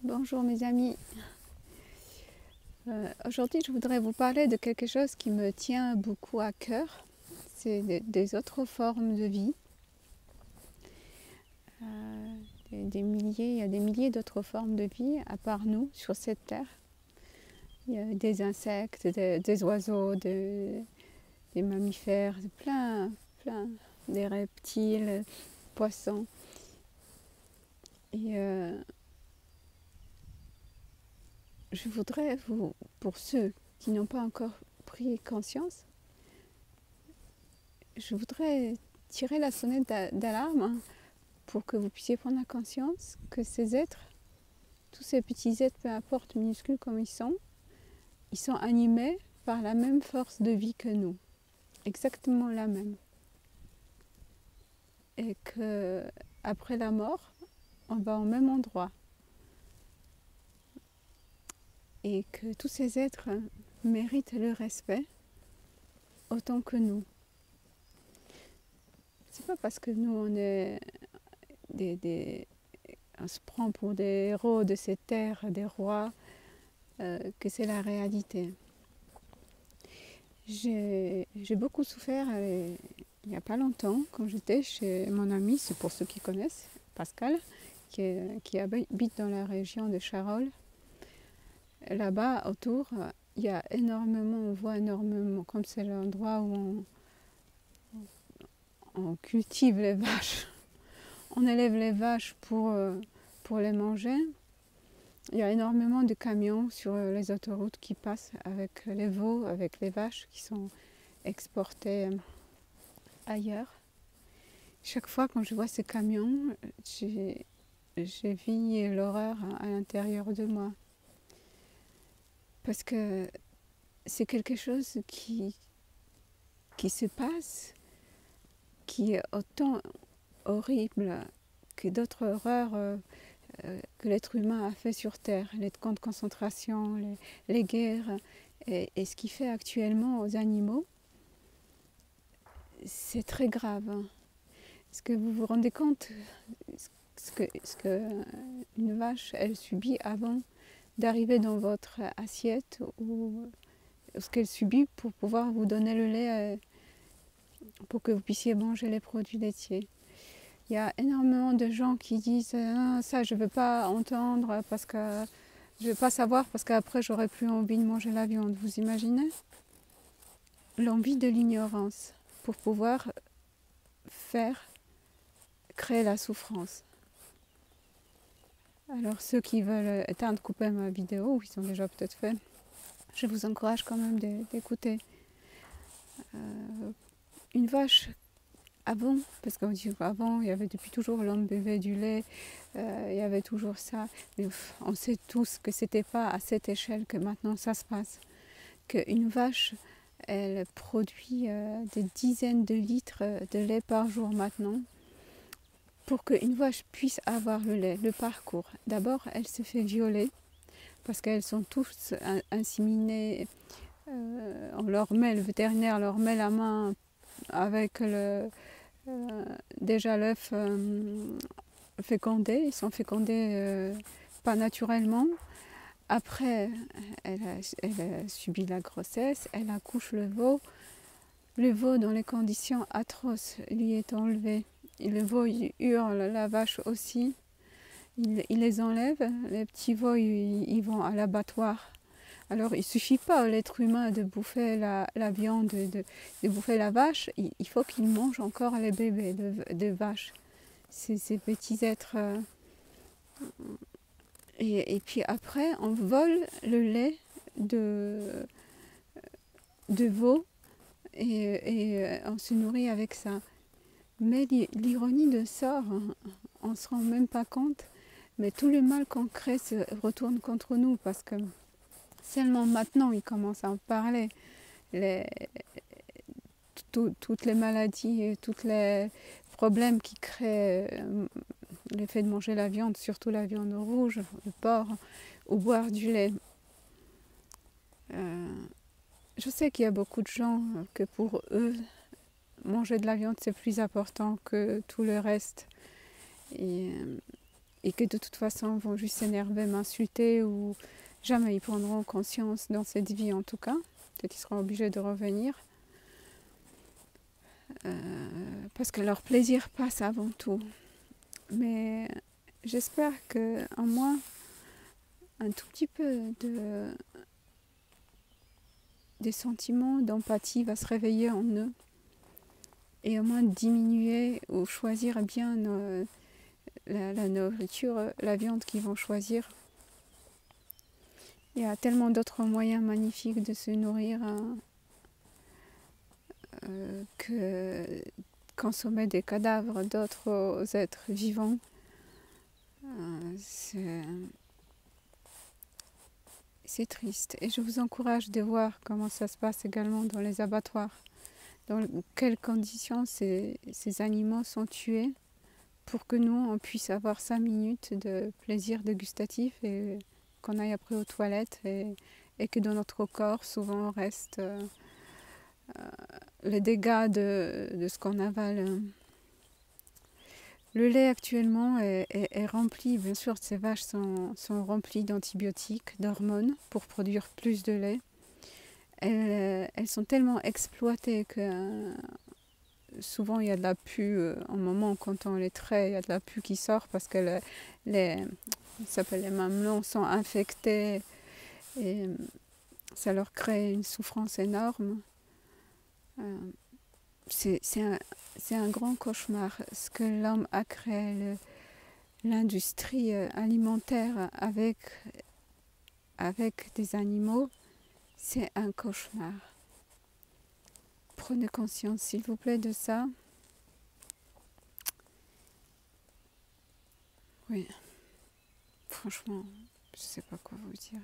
Bonjour mes amis. Aujourd'hui je voudrais vous parler de quelque chose qui me tient beaucoup à cœur. C'est des autres formes de vie. Il y a des milliers d'autres formes de vie à part nous sur cette terre. Il y a des insectes, des oiseaux, des mammifères, plein, des reptiles, poissons. Et je voudrais pour ceux qui n'ont pas encore pris conscience, je voudrais tirer la sonnette d'alarme pour que vous puissiez prendre conscience que ces êtres, tous ces petits êtres, peu importe minuscules comme ils sont animés par la même force de vie que nous, exactement la même. Et que après la mort, on va au même endroit. Et que tous ces êtres méritent le respect autant que nous. C'est pas parce que nous on est on se prend pour des héros de cette terre, des rois, que c'est la réalité. J'ai beaucoup souffert il n'y a pas longtemps quand j'étais chez mon ami, c'est pour ceux qui connaissent, Pascal, qui habite dans la région de Charolles. Là-bas, autour, il y a énormément, on voit énormément, comme c'est l'endroit où on cultive les vaches, on élève les vaches pour les manger. Il y a énormément de camions sur les autoroutes qui passent avec les veaux, avec les vaches qui sont exportées ailleurs. Chaque fois quand je vois ces camions, j'ai vis l'horreur à l'intérieur de moi. Parce que c'est quelque chose qui se passe, qui est autant horrible que d'autres horreurs que l'être humain a fait sur Terre, les camps de concentration, les guerres, et ce qu'il fait actuellement aux animaux, c'est très grave. Est-ce que vous vous rendez compte ce que une vache, elle subit avant d'arriver dans votre assiette, ou ce qu'elle subit pour pouvoir vous donner le lait pour que vous puissiez manger les produits laitiers? Il y a énormément de gens qui disent ça je ne veux pas entendre parce que je ne veux pas savoir parce qu'après j'aurai plus envie de manger la viande. Vous imaginez l'envie de l'ignorance pour pouvoir créer la souffrance. Alors ceux qui veulent éteindre, couper ma vidéo, ou ils ont déjà peut-être fait, je vous encourage quand même d'écouter. Une vache, avant, parce qu'on dit qu'avant, il y avait depuis toujours l'homme buvait du lait, il y avait toujours ça. Mais on sait tous que c'était pas à cette échelle que maintenant ça se passe. Qu'une vache, elle produit des dizaines de litres de lait par jour maintenant. Pour qu'une vache puisse avoir le lait, le parcours, d'abord elle se fait violer parce qu'elles sont tous inséminées. Le vétérinaire leur met la main avec déjà l'œuf fécondé. Ils sont fécondés pas naturellement. Après, elle a subi la grossesse, elle accouche le veau. Le veau, dans les conditions atroces, lui est enlevé. Et le veau il hurle, la vache aussi. Il les enlève, les petits veaux ils vont à l'abattoir. Alors il ne suffit pas à l'être humain de bouffer la viande, de bouffer la vache, il faut qu'il mange encore les bébés de vaches. Ces petits êtres. Et puis après, on vole le lait de veau et on se nourrit avec ça. Mais l'ironie de ça, on ne se rend même pas compte, mais tout le mal qu'on crée se retourne contre nous parce que seulement maintenant ils commencent à en parler. Toutes les maladies, tous les problèmes qui créent l'effet de manger la viande, surtout la viande rouge, le porc, ou boire du lait. Je sais qu'il y a beaucoup de gens que pour eux, manger de la viande c'est plus important que tout le reste. Et et que de toute façon vont juste s'énerver, m'insulter ou jamais ils prendront conscience dans cette vie en tout cas. Peut-être qu'ils seront obligés de revenir. Parce que leur plaisir passe avant tout. Mais j'espère qu'en moi, un tout petit peu des sentiments d'empathie va se réveiller en eux et au moins diminuer ou choisir bien la nourriture, la viande qu'ils vont choisir. Il y a tellement d'autres moyens magnifiques de se nourrir que consommer des cadavres d'autres êtres vivants. C'est triste. Et je vous encourage de voir comment ça se passe également dans les abattoirs. Dans quelles conditions ces animaux sont tués pour que nous, on puisse avoir 5 minutes de plaisir dégustatif et qu'on aille après aux toilettes et que dans notre corps, souvent, reste les dégâts de ce qu'on avale. Le lait actuellement est rempli, bien sûr, ces vaches sont remplies d'antibiotiques, d'hormones pour produire plus de lait. Elles sont tellement exploitées que souvent il y a de la pus, au moment quand on les traite, il y a de la pus qui sort parce que les mamelons sont infectés et ça leur crée une souffrance énorme. C'est un grand cauchemar ce que l'homme a créé, l'industrie alimentaire avec des animaux, c'est un cauchemar. Prenez conscience, s'il vous plaît, de ça. Oui, franchement, je ne sais pas quoi vous dire.